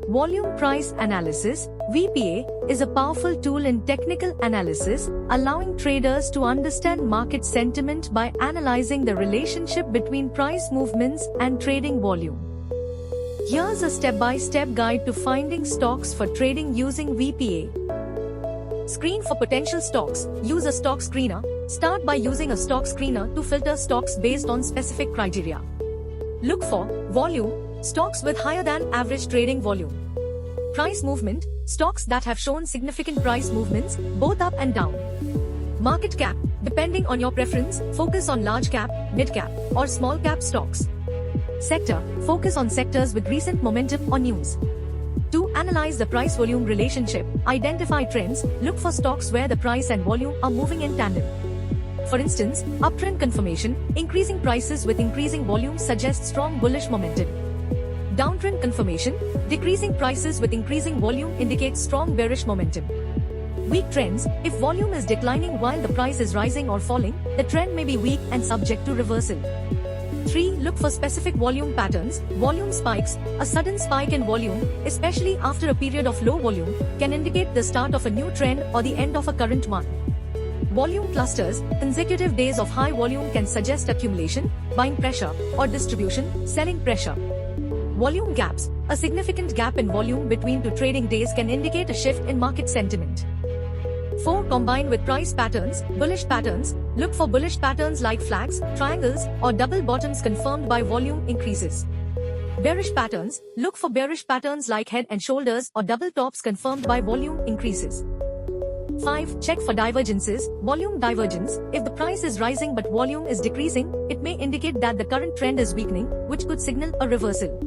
Volume Price Analysis (VPA) is a powerful tool in technical analysis, allowing traders to understand market sentiment by analyzing the relationship between price movements and trading volume. Here's a step-by-step guide to finding stocks for trading using VPA. Screen for potential stocks. Use a stock screener. Start by using a stock screener to filter stocks based on specific criteria. Look for volume, stocks with higher than average trading volume. Price movement, stocks that have shown significant price movements, both up and down. Market cap, depending on your preference, focus on large cap, mid cap, or small cap stocks. Sector, focus on sectors with recent momentum or news. To analyze the price-volume relationship, identify trends, look for stocks where the price and volume are moving in tandem. For instance, uptrend confirmation, increasing prices with increasing volume suggests strong bullish momentum. Downtrend confirmation, decreasing prices with increasing volume indicates strong bearish momentum. Weak trends, if volume is declining while the price is rising or falling, the trend may be weak and subject to reversal. 3. Look for specific volume patterns. Volume spikes, a sudden spike in volume, especially after a period of low volume, can indicate the start of a new trend or the end of a current one. Volume clusters, consecutive days of high volume can suggest accumulation, buying pressure, or distribution, selling pressure. Volume gaps, a significant gap in volume between two trading days can indicate a shift in market sentiment. 4. Combined with price patterns, bullish patterns, look for bullish patterns like flags, triangles, or double bottoms confirmed by volume increases. Bearish patterns, look for bearish patterns like head and shoulders or double tops confirmed by volume increases. 5. Check for divergences. Volume divergence, if the price is rising but volume is decreasing, it may indicate that the current trend is weakening, which could signal a reversal.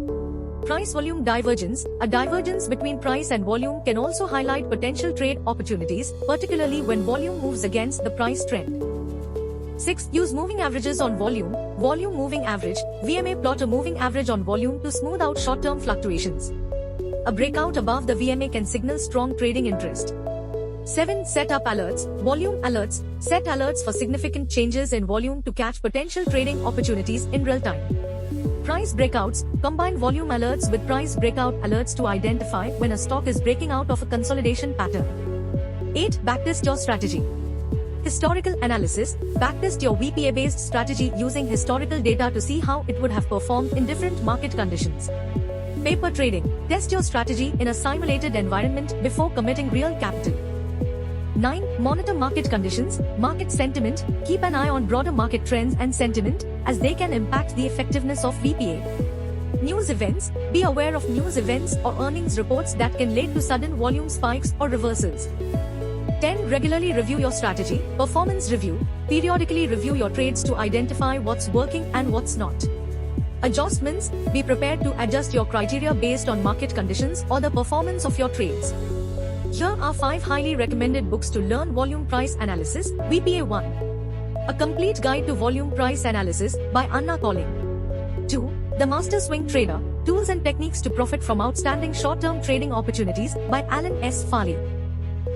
Price-volume divergence, a divergence between price and volume can also highlight potential trade opportunities, particularly when volume moves against the price trend. 6. Use moving averages on volume. Volume moving average, VMA. Plot a moving average on volume to smooth out short-term fluctuations. A breakout above the VMA can signal strong trading interest. 7. Set up alerts. Volume alerts, set alerts for significant changes in volume to catch potential trading opportunities in real time. Price breakouts, combine volume alerts with price breakout alerts to identify when a stock is breaking out of a consolidation pattern. 8. Backtest your strategy. Historical analysis, backtest your VPA-based strategy using historical data to see how it would have performed in different market conditions. Paper trading, test your strategy in a simulated environment before committing real capital. 9. Monitor market conditions, market sentiment, keep an eye on broader market trends and sentiment, as they can impact the effectiveness of VPA. News events, be aware of news events or earnings reports that can lead to sudden volume spikes or reversals. 10. Regularly review your strategy, performance review, periodically review your trades to identify what's working and what's not. Adjustments, be prepared to adjust your criteria based on market conditions or the performance of your trades. Here are 5 highly recommended books to learn volume price analysis. VPA 1. A Complete Guide to Volume Price Analysis by Anna Colling. 2. The Master Swing Trader, Tools and Techniques to Profit from Outstanding Short-Term Trading Opportunities by Alan S. Farley.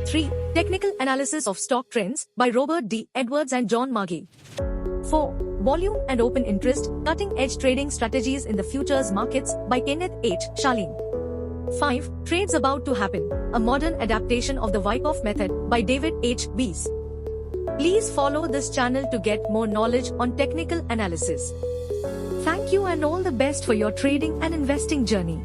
3. Technical Analysis of Stock Trends by Robert D. Edwards and John Magee. 4. Volume and Open Interest, Cutting-Edge Trading Strategies in the Futures Markets by Kenneth H. Charlene. 5. Trades About to Happen, a Modern Adaptation of the Wyckoff Method by David H. Weiss. Please follow this channel to get more knowledge on technical analysis. Thank you and all the best for your trading and investing journey.